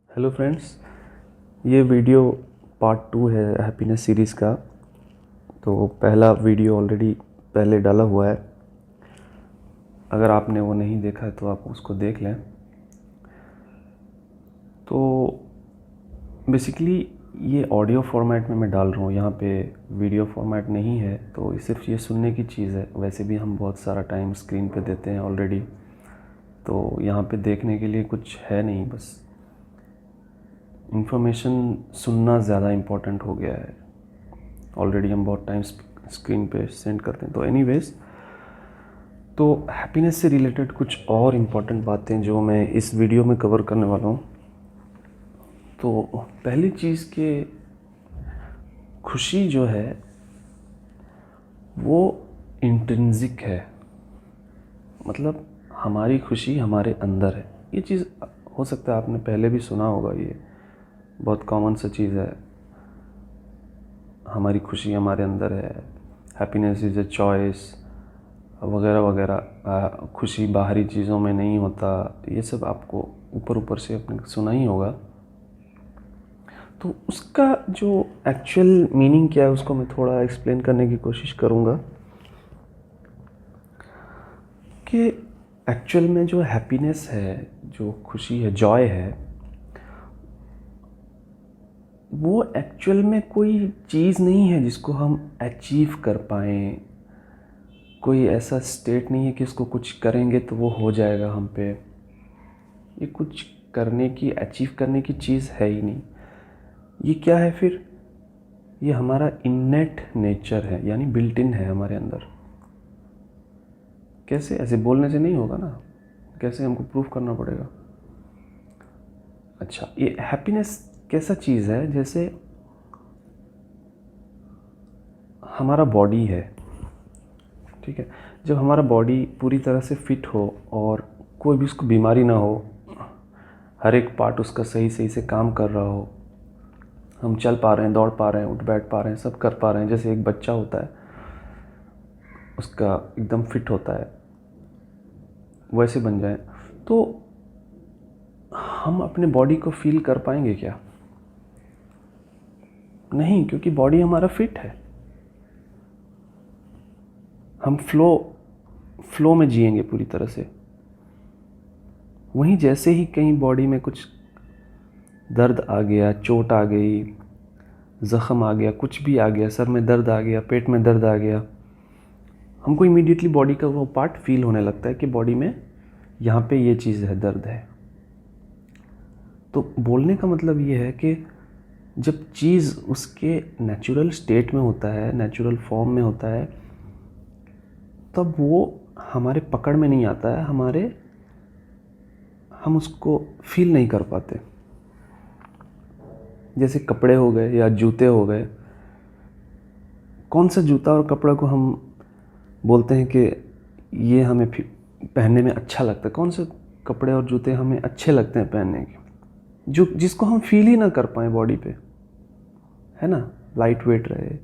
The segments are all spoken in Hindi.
हेलो फ्रेंड्स, ये वीडियो पार्ट 2 है हैप्पीनेस सीरीज़ का। तो पहला वीडियो ऑलरेडी पहले डाला हुआ है। अगर आपने वो नहीं देखा है तो आप उसको देख लें। तो बेसिकली ये ऑडियो फॉर्मेट में मैं डाल रहा हूँ, यहाँ पे वीडियो फॉर्मेट नहीं है। तो सिर्फ ये सुनने की चीज़ है। वैसे भी हम बहुत सारा टाइम स्क्रीन पे देते हैं ऑलरेडी, तो यहाँ पे देखने के लिए कुछ है नहीं। बस इंफॉर्मेशन सुनना ज़्यादा इम्पोर्टेंट हो गया है। ऑलरेडी हम बहुत टाइम स्क्रीन पे सेंड करते हैं। तो एनीवेज, तो हैप्पीनेस से रिलेटेड कुछ और इम्पोर्टेंट बातें जो मैं इस वीडियो में कवर करने वाला हूँ। तो पहली चीज़ कि खुशी जो है वो इंट्रिंसिक है, मतलब हमारी खुशी हमारे अंदर है। ये चीज़ हो सकता है आपने पहले भी सुना होगा, ये बहुत कॉमन सा चीज़ है। हमारी खुशी हमारे अंदर है, हैप्पीनेस इज़ अ चॉइस वगैरह वगैरह। खुशी बाहरी चीज़ों में नहीं होता, ये सब आपको ऊपर ऊपर से अपने सुना ही होगा। तो उसका जो एक्चुअल मीनिंग क्या है उसको मैं थोड़ा एक्सप्लेन करने की कोशिश करूँगा कि एक्चुअल में जो हैप्पीनेस है, जो खुशी है, जॉय है, वो एक्चुअल में कोई चीज़ नहीं है जिसको हम अचीव कर पाएँ। कोई ऐसा स्टेट नहीं है कि इसको कुछ करेंगे तो वो हो जाएगा हम पे। ये कुछ करने की, अचीव करने की चीज़ है ही नहीं। ये क्या है फिर? ये हमारा इन्नेट नेचर है, यानी बिल्ट इन है हमारे अंदर। कैसे? ऐसे बोलने से नहीं होगा ना, कैसे हमको प्रूफ करना पड़ेगा। अच्छा, ये हैप्पीनेस कैसा चीज़ है? जैसे हमारा बॉडी है, ठीक है। जब हमारा बॉडी पूरी तरह से फिट हो और कोई भी उसको बीमारी ना हो, हर एक पार्ट उसका सही सही से काम कर रहा हो, हम चल पा रहे हैं, दौड़ पा रहे हैं, उठ बैठ पा रहे हैं, सब कर पा रहे हैं, जैसे एक बच्चा होता है उसका एकदम फिट होता है, वैसे बन जाए, तो हम अपने बॉडी को फील कर पाएंगे क्या? नहीं, क्योंकि बॉडी हमारा फिट है। हम फ्लो में जिएंगे पूरी तरह से। वहीं जैसे ही कहीं बॉडी में कुछ दर्द आ गया, चोट आ गई, ज़ख़म आ गया, कुछ भी आ गया, सर में दर्द आ गया, पेट में दर्द आ गया, हमको इमीडिएटली बॉडी का वो पार्ट फील होने लगता है कि बॉडी में यहाँ पे ये चीज़ है, दर्द है। तो बोलने का मतलब ये है कि जब चीज़ उसके नेचुरल स्टेट में होता है, नेचुरल फॉर्म में होता है, तब वो हमारे पकड़ में नहीं आता है, हम उसको फील नहीं कर पाते। जैसे कपड़े हो गए या जूते हो गए। कौन सा जूता और कपड़ा को हम बोलते हैं कि ये हमें पहनने में अच्छा लगता है? कौन से कपड़े और जूते हमें अच्छे लगते हैं पहनने के, जो जिसको हम फील ही ना कर पाएँ बॉडी पे, है ना? लाइट वेट रहे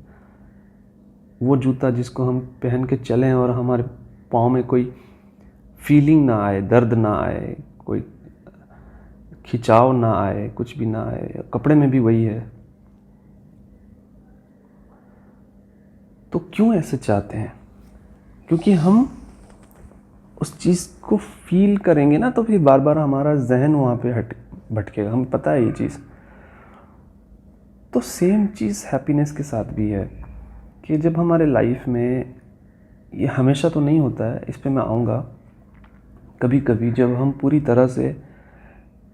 वो जूता, जिसको हम पहन के चलें और हमारे पाँव में कोई फीलिंग ना आए, दर्द ना आए, कोई खिंचाव ना आए, कुछ भी ना आए। कपड़े में भी वही है। तो क्यों ऐसे चाहते हैं? क्योंकि हम उस चीज़ को फील करेंगे ना, तो फिर बार बार हमारा जहन वहाँ पे भटकेगा। हमें पता है ये चीज़। तो सेम चीज़ हैप्पीनेस के साथ भी है कि जब हमारे लाइफ में, ये हमेशा तो नहीं होता है, इस पे मैं आऊँगा, कभी कभी जब हम पूरी तरह से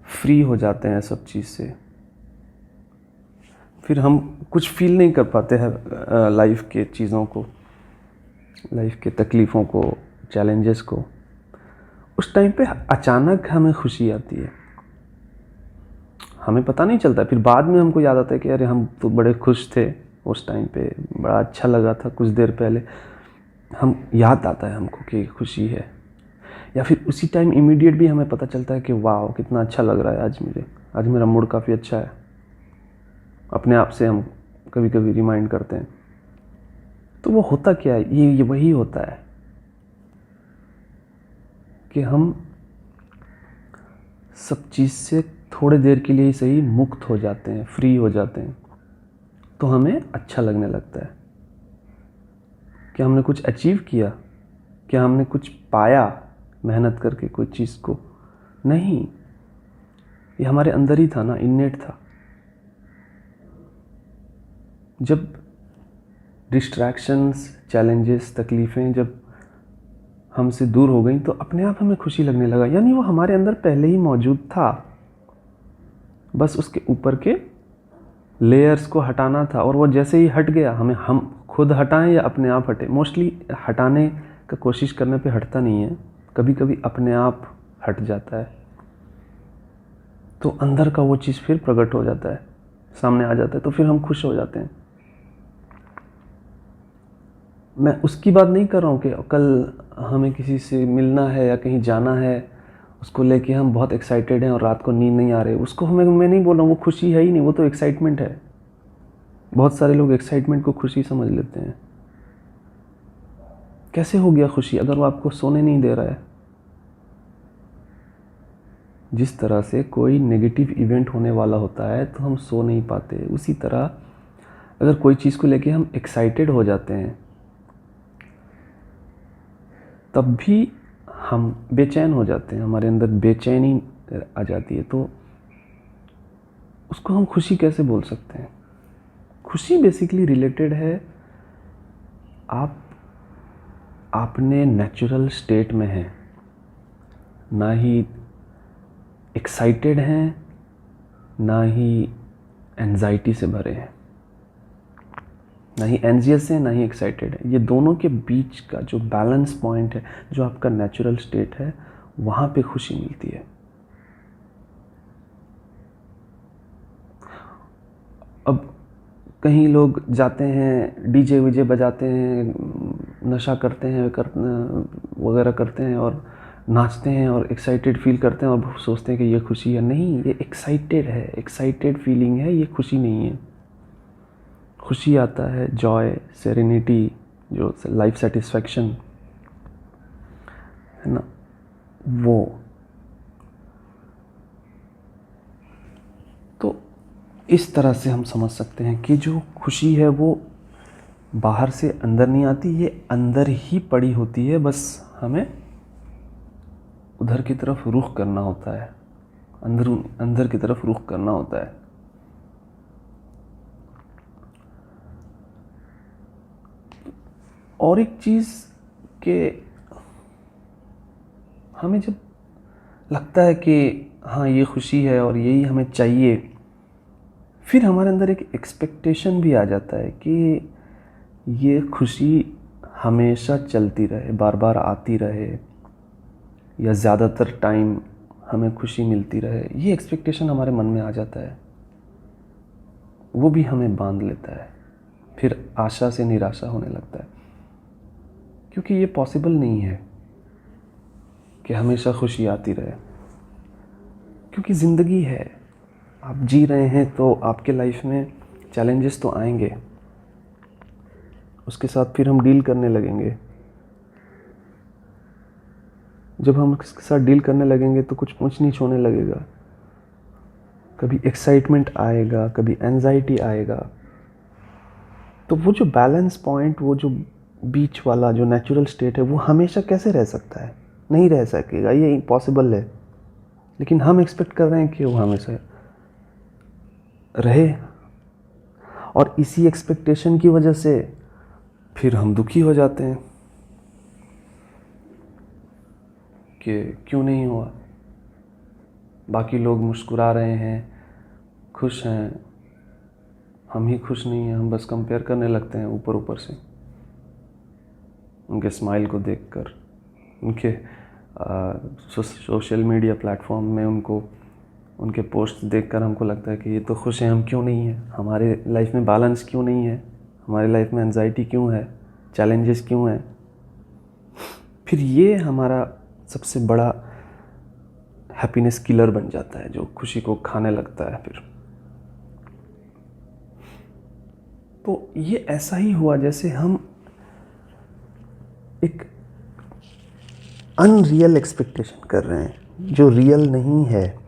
फ्री हो जाते हैं सब चीज़ से, फिर हम कुछ फील नहीं कर पाते हैं लाइफ के चीज़ों को, लाइफ के तकलीफ़ों को, चैलेंजेस को। उस टाइम पे अचानक हमें खुशी आती है, हमें पता नहीं चलता। फिर बाद में हमको याद आता है कि अरे हम तो बड़े खुश थे उस टाइम पे, बड़ा अच्छा लगा था कुछ देर पहले। हम याद आता है हमको कि खुशी है। या फिर उसी टाइम इमीडिएट भी हमें पता चलता है कि वाह कितना अच्छा लग रहा है आज मुझे, आज मेरा मूड काफ़ी अच्छा है। अपने आप से हम कभी कभी रिमाइंड करते हैं। तो वो होता क्या है? ये वही होता है कि हम सब चीज़ से थोड़े देर के लिए ही सही मुक्त हो जाते हैं, फ्री हो जाते हैं, तो हमें अच्छा लगने लगता है। क्या हमने कुछ अचीव किया? क्या हमने कुछ पाया मेहनत करके कोई चीज़ को? नहीं, ये हमारे अंदर ही था ना, इन्नेट था। जब डिस्ट्रैक्शंस, चैलेंजेस, तकलीफ़ें जब हमसे दूर हो गई तो अपने आप हमें खुशी लगने लगा। यानी वो हमारे अंदर पहले ही मौजूद था, बस उसके ऊपर के लेयर्स को हटाना था। और वो जैसे ही हट गया, हम खुद हटाएं या अपने आप हटे, मोस्टली हटाने का कोशिश करने पे हटता नहीं है, कभी कभी अपने आप हट जाता है। तो अंदर का वो चीज़ फिर प्रकट हो जाता है, सामने आ जाता है, तो फिर हम खुश हो जाते हैं। मैं उसकी बात नहीं कर रहा हूँ कि कल हमें किसी से मिलना है या कहीं जाना है, उसको लेके हम बहुत एक्साइटेड हैं और रात को नींद नहीं आ रही, उसको मैं नहीं बोल रहा हूँ, वो खुशी है ही नहीं, वो तो एक्साइटमेंट है। बहुत सारे लोग एक्साइटमेंट को खुशी समझ लेते हैं। कैसे हो गया खुशी अगर वो आपको सोने नहीं दे रहा है? जिस तरह से कोई नेगेटिव इवेंट होने वाला होता है तो हम सो नहीं पाते, उसी तरह अगर कोई चीज़ को लेके हम एक्साइटेड हो जाते हैं तब भी हम बेचैन हो जाते हैं, हमारे अंदर बेचैनी आ जाती है। तो उसको हम खुशी कैसे बोल सकते हैं? खुशी बेसिकली रिलेटेड है आप अपने नेचुरल स्टेट में हैं, ना ही एक्साइटेड हैं, ना ही एंजाइटी से भरे हैं, ना ही एंजियस है, ना ही एक्साइटेड है। ये दोनों के बीच का जो बैलेंस पॉइंट है, जो आपका नेचुरल स्टेट है, वहाँ पे खुशी मिलती है। अब कहीं लोग जाते हैं, डीजे वीजे बजाते हैं, नशा करते हैं, वगैरह करते हैं और नाचते हैं और एक्साइटेड फील करते हैं और सोचते हैं कि ये खुशी है। नहीं, ये एक्साइटेड है, एक्साइटेड फीलिंग है, ये खुशी नहीं है। खुशी आता है जॉय, सेरेनिटी, जो लाइफ सेटिस्फैक्शन है ना, वो। तो इस तरह से हम समझ सकते हैं कि जो खुशी है वो बाहर से अंदर नहीं आती, ये अंदर ही पड़ी होती है, बस हमें उधर की तरफ रुख करना होता है, अंदर की तरफ रुख करना होता है। और एक चीज़ कि हमें जब लगता है कि हाँ ये खुशी है और यही हमें चाहिए, फिर हमारे अंदर एक एक्सपेक्टेशन भी आ जाता है कि ये खुशी हमेशा चलती रहे, बार बार आती रहे, या ज़्यादातर टाइम हमें खुशी मिलती रहे। ये एक्सपेक्टेशन हमारे मन में आ जाता है, वो भी हमें बांध लेता है। फिर आशा से निराशा होने लगता है, क्योंकि ये पॉसिबल नहीं है कि हमेशा खुशी आती रहे। क्योंकि ज़िंदगी है, आप जी रहे हैं तो आपके लाइफ में चैलेंजेस तो आएंगे, उसके साथ फिर हम डील करने लगेंगे। जब हम उसके साथ डील करने लगेंगे तो कुछ ऊंच नीच होने लगेगा, कभी एक्साइटमेंट आएगा, कभी एंजाइटी आएगा। तो वो जो बैलेंस पॉइंट, वो जो बीच वाला जो नेचुरल स्टेट है, वो हमेशा कैसे रह सकता है? नहीं रह सकेगा, ये इम्पॉसिबल है। लेकिन हम एक्सपेक्ट कर रहे हैं कि वो हमेशा रहे, और इसी एक्सपेक्टेशन की वजह से फिर हम दुखी हो जाते हैं कि क्यों नहीं हुआ, बाकी लोग मुस्कुरा रहे हैं, खुश हैं, हम ही खुश नहीं हैं। हम बस कंपेयर करने लगते हैं ऊपर ऊपर से, उनके स्माइल को देखकर, उनके सोशल मीडिया प्लेटफॉर्म में उनके पोस्ट देखकर हमको लगता है कि ये तो खुश हैं, हम क्यों नहीं हैं, हमारे लाइफ में बैलेंस क्यों नहीं है, हमारी लाइफ में एंजाइटी क्यों है, चैलेंजेस क्यों हैं। फिर ये हमारा सबसे बड़ा हैप्पीनेस किलर बन जाता है, जो खुशी को खाने लगता है फिर। तो ये ऐसा ही हुआ जैसे हम एक अनरियल एक्सपेक्टेशन कर रहे हैं, जो रियल नहीं है।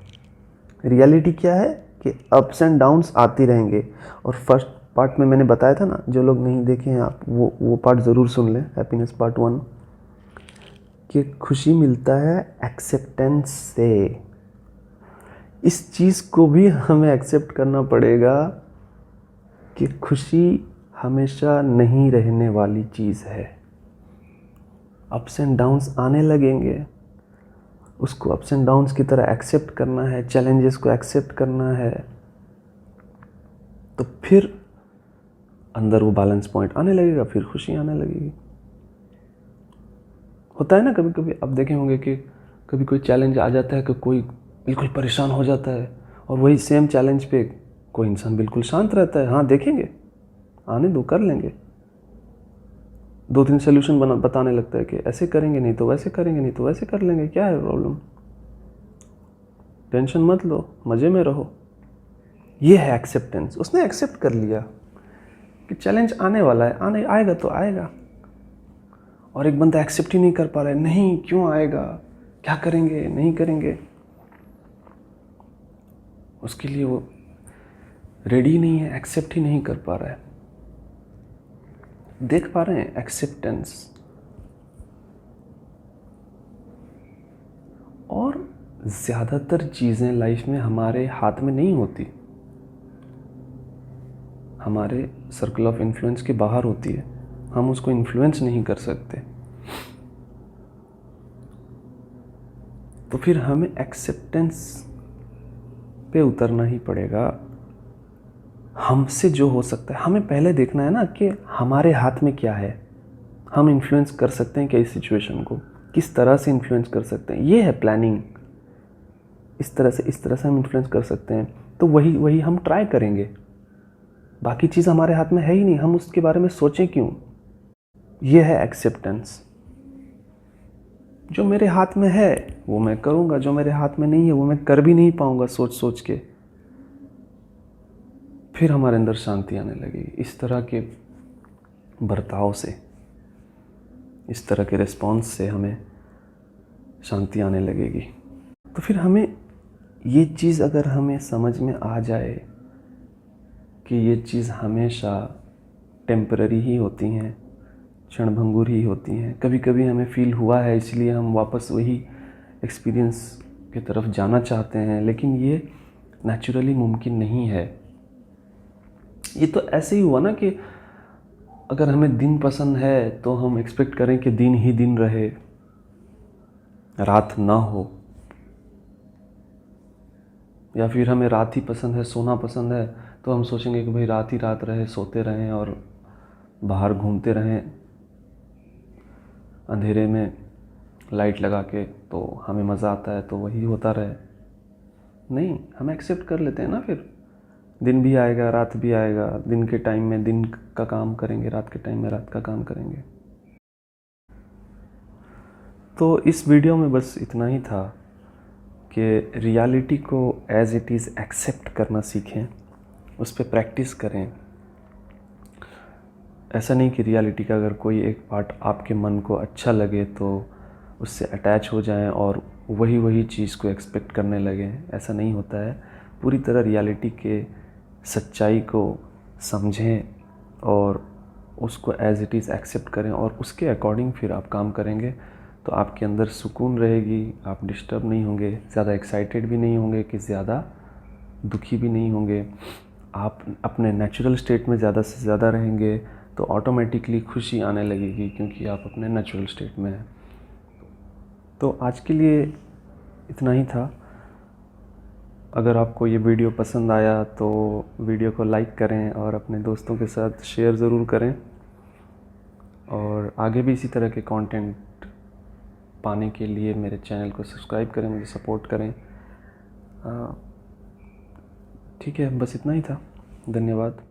रियलिटी क्या है कि अप्स एंड डाउन्स आती रहेंगे। और फर्स्ट पार्ट में मैंने बताया था ना, जो लोग नहीं देखे हैं आप वो पार्ट ज़रूर सुन लें, हैप्पीनेस पार्ट 1, कि खुशी मिलता है एक्सेप्टेंस से। इस चीज़ को भी हमें एक्सेप्ट करना पड़ेगा कि खुशी हमेशा नहीं रहने वाली चीज़ है। अप्स एंड डाउन्स आने लगेंगे, उसको अप्स एंड डाउन्स की तरह एक्सेप्ट करना है, चैलेंजेस को एक्सेप्ट करना है, तो फिर अंदर वो बैलेंस पॉइंट आने लगेगा, फिर खुशी आने लगेगी। होता है ना कभी कभी, आप देखे होंगे कि कभी कोई चैलेंज आ जाता है कि कोई बिल्कुल परेशान हो जाता है, और वही सेम चैलेंज पे कोई इंसान बिल्कुल शांत रहता है। हाँ देखेंगे, आने दो, कर लेंगे, 2-3 सोल्यूशन बताने लगता है कि ऐसे करेंगे, नहीं तो वैसे करेंगे, नहीं तो वैसे कर लेंगे, क्या है प्रॉब्लम, टेंशन मत लो, मज़े में रहो। ये है एक्सेप्टेंस। उसने एक्सेप्ट कर लिया कि चैलेंज आने वाला है, आएगा तो आएगा। और एक बंदा एक्सेप्ट ही नहीं कर पा रहा है, नहीं क्यों आएगा, क्या करेंगे, नहीं करेंगे, उसके लिए वो रेडी नहीं है, एक्सेप्ट ही नहीं कर पा रहा है। देख पा रहे हैं एक्सेप्टेंस। और ज़्यादातर चीज़ें लाइफ में हमारे हाथ में नहीं होती, हमारे सर्कल ऑफ इन्फ्लुएंस के बाहर होती है, हम उसको इन्फ्लुएंस नहीं कर सकते। तो फिर हमें एक्सेप्टेंस पे उतरना ही पड़ेगा। हमसे जो हो सकता है, हमें पहले देखना है ना कि हमारे हाथ में क्या है, हम इन्फ्लुएंस कर सकते हैं क्या इस सिचुएशन को, किस तरह से इन्फ्लुएंस कर सकते हैं, ये है प्लानिंग। इस तरह से हम इन्फ्लुएंस कर सकते हैं, तो वही हम ट्राई करेंगे। बाकी चीज़ हमारे हाथ में है ही नहीं, हम उसके बारे में सोचें क्यों। ये है एक्सेप्टेंस। जो मेरे हाथ में है वो मैं करूँगा, जो मेरे हाथ में नहीं है वो मैं कर भी नहीं पाऊँगा सोच सोच के। फिर हमारे अंदर शांति आने लगेगी। इस तरह के बर्ताव से, इस तरह के रिस्पॉन्स से हमें शांति आने लगेगी। तो फिर हमें ये चीज़ अगर हमें समझ में आ जाए कि ये चीज़ हमेशा टेम्पररी ही होती हैं, क्षणभंगुर ही होती हैं, कभी कभी हमें फील हुआ है इसलिए हम वापस वही एक्सपीरियंस की तरफ जाना चाहते हैं, लेकिन ये नेचुरली मुमकिन नहीं है। ये तो ऐसे ही हुआ ना कि अगर हमें दिन पसंद है तो हम एक्सपेक्ट करें कि दिन ही दिन रहे, रात ना हो। या फिर हमें रात ही पसंद है, सोना पसंद है, तो हम सोचेंगे कि भाई रात ही रात रहे, सोते रहें और बाहर घूमते रहें अंधेरे में लाइट लगा के, तो हमें मज़ा आता है, तो वही होता रहे। नहीं, हम एक्सेप्ट कर लेते हैं ना, फिर दिन भी आएगा, रात भी आएगा, दिन के टाइम में दिन का काम करेंगे, रात के टाइम में रात का काम करेंगे। तो इस वीडियो में बस इतना ही था कि रियलिटी को एज इट इज़ एक्सेप्ट करना सीखें, उस पर प्रैक्टिस करें। ऐसा नहीं कि रियलिटी का अगर कोई एक पार्ट आपके मन को अच्छा लगे तो उससे अटैच हो जाएं और वही चीज़ को एक्सपेक्ट करने लगें, ऐसा नहीं होता है। पूरी तरह रियलिटी के सच्चाई को समझें और उसको एज इट इज़ एक्सेप्ट करें, और उसके अकॉर्डिंग फिर आप काम करेंगे तो आपके अंदर सुकून रहेगी, आप डिस्टर्ब नहीं होंगे, ज़्यादा एक्साइटेड भी नहीं होंगे कि ज़्यादा दुखी भी नहीं होंगे। आप अपने नेचुरल स्टेट में ज़्यादा से ज़्यादा रहेंगे तो ऑटोमेटिकली खुशी आने लगेगी, क्योंकि आप अपने नेचुरल स्टेट में हैं। तो आज के लिए इतना ही था। अगर आपको ये वीडियो पसंद आया तो वीडियो को लाइक करें और अपने दोस्तों के साथ शेयर ज़रूर करें, और आगे भी इसी तरह के कंटेंट पाने के लिए मेरे चैनल को सब्सक्राइब करें, मुझे सपोर्ट करें। ठीक है, बस इतना ही था। धन्यवाद।